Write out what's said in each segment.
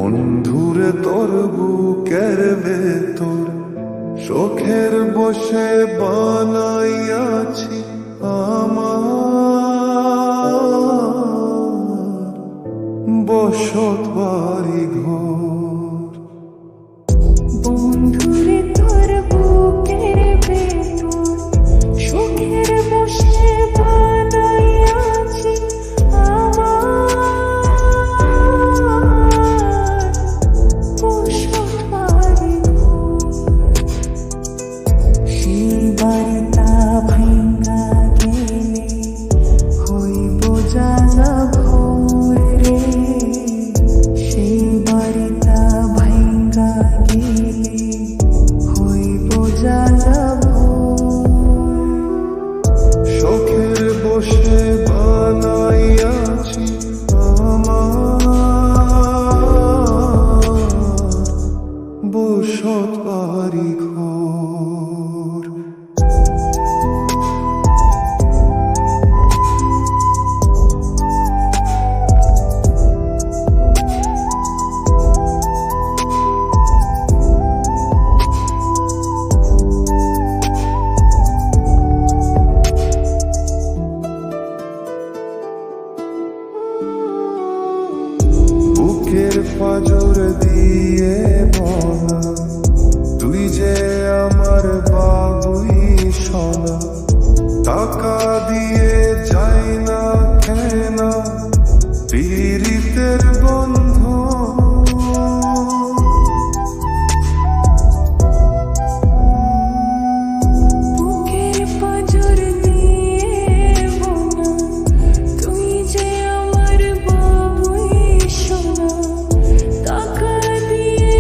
বন্ধুরে তোর বুকের ভেতর শোকের বসে বানাইয়াছি আমার বসত বাড়ি ঘর। বন্ধুরে তোর বুকের ভেতর সুখের বসে বানাইয়াছি আমার বসত বাড়ি ঘর। সেই বাড়িটা ভাঙা গেলে হইব জ্বালা ভোর রে। সেই বাড়িটা ভাঙা গেলে হইব জ্বালা ভোর। শোকের বসে বানাইয়াছি আমার বসত বাড়ি ঘর। বুকের পাজর দিয়ে বলা তুই যে আমার বাবুই সোনা, টাকা দিয়ে যাই না কেনা পীড়িতের বন্ধ। বুকের পাঁজর দিয়ে বোনা তুই যে আমার বাবুই সোনা, টাকা দিয়ে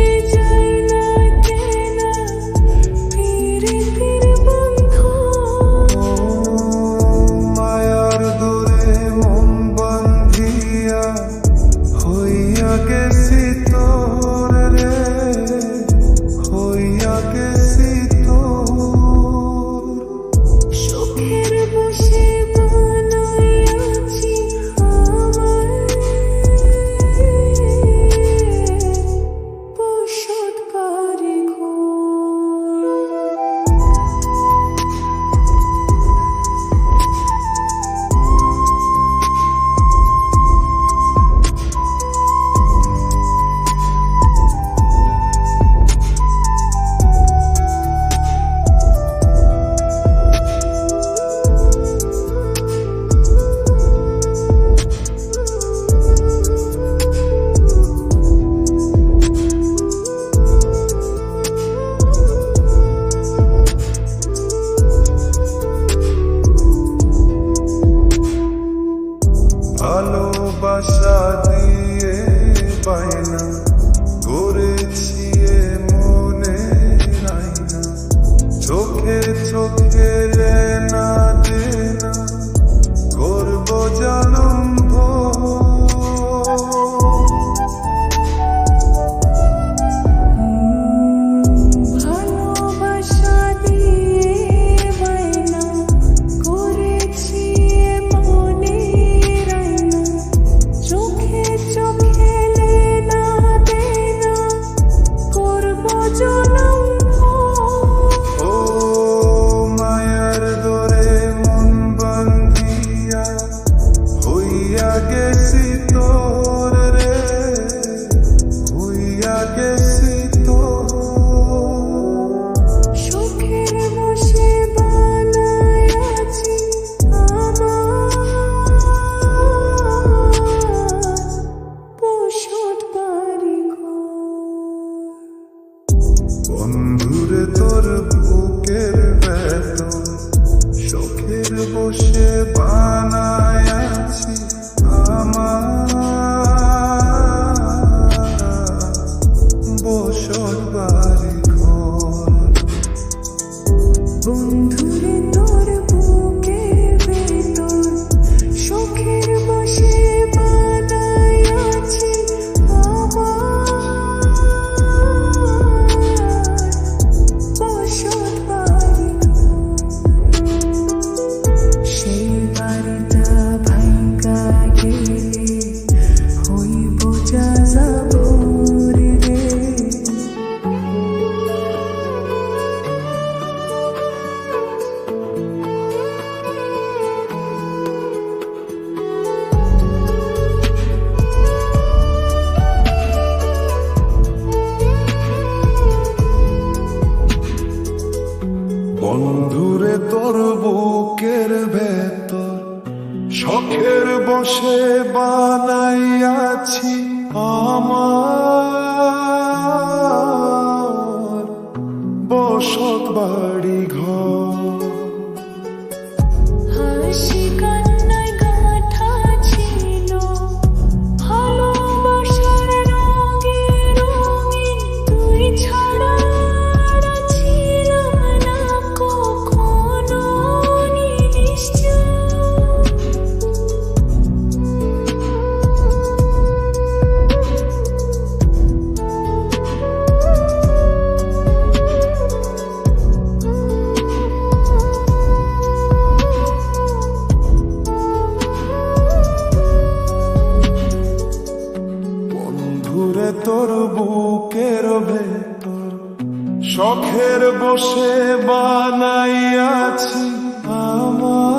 বসে বানাইয়াছি আমার বসত বাড়ি ঘর। হাসি কান্নায় গাঁথা ছিল ভালোবাসার রঙে রঙিন, তুই ছাড়া আর ছিলাম না কখনো নিশ্চয়। বন্ধুরে তোর বুকের ভেতর শখের বসে বানাইয়াছি আমার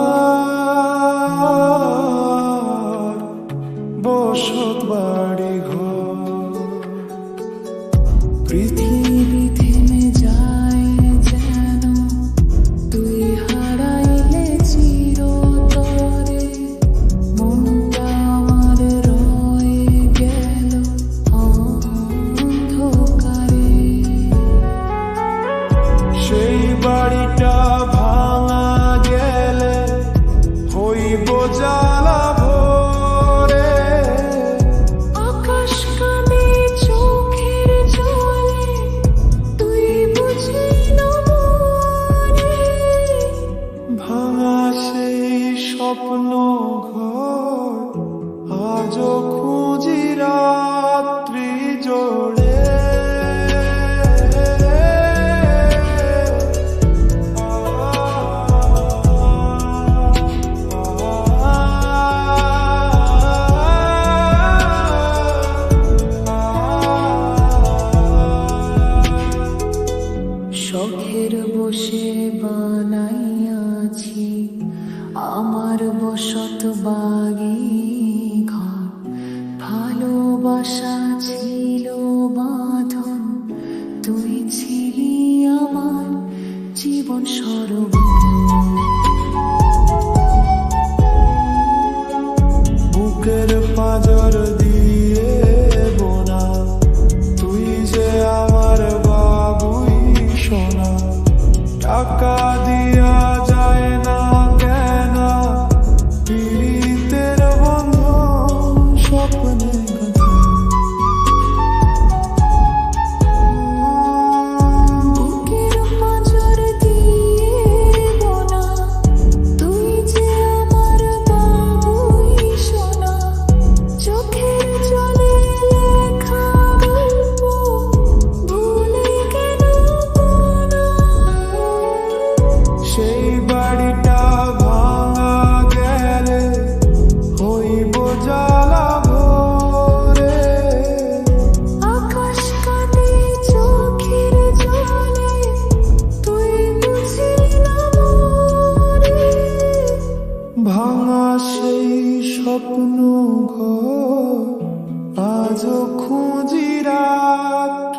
বসত বাড়ি ঘর। পৃথিবী থেমে যায় যেন তুই হারাইলে চিরতরে, মনটা আমার রয়ে গেল অন্ধকারে। সেই বাড়িটা ভাঙা গেলে হইব জ্বালা ভরে, আকাশ কাঁদে চোখের জলে, তুই বুঝি না মনে। ভাঙা সেই স্বপ্ন ঘর আজও খুঁজি রাত্রি জোড়ে। শখের বসে বানাইয়াছি আমার বসত বাড়ি ঘর। ভালোবাসা ছিল বাঁধন, তুই ছিলি আমার জীবন সরোবর। বুকের পাঁজর দিয়ে বোনা তুই যে আমার বাবুই সোনা। টাকা দিয়া যায় না কেন পীড়িতের বন্ধন স্বপ্নে গাঁথা। বুকের পাঁজর দিয়ে বোনা তুই যে আমার বাবুই সোনা। চোখের জলে লেখা গল্প ভুলে কেন না। সেই বাড়িটা ভাঙা গেলে হইব জ্বালা ভরে, আকাশ কাঁদে চোখের জলে, তুই বুঝি না মনে। ভাঙা সেই স্বপ্ন ঘর আজও খুঁজি রাত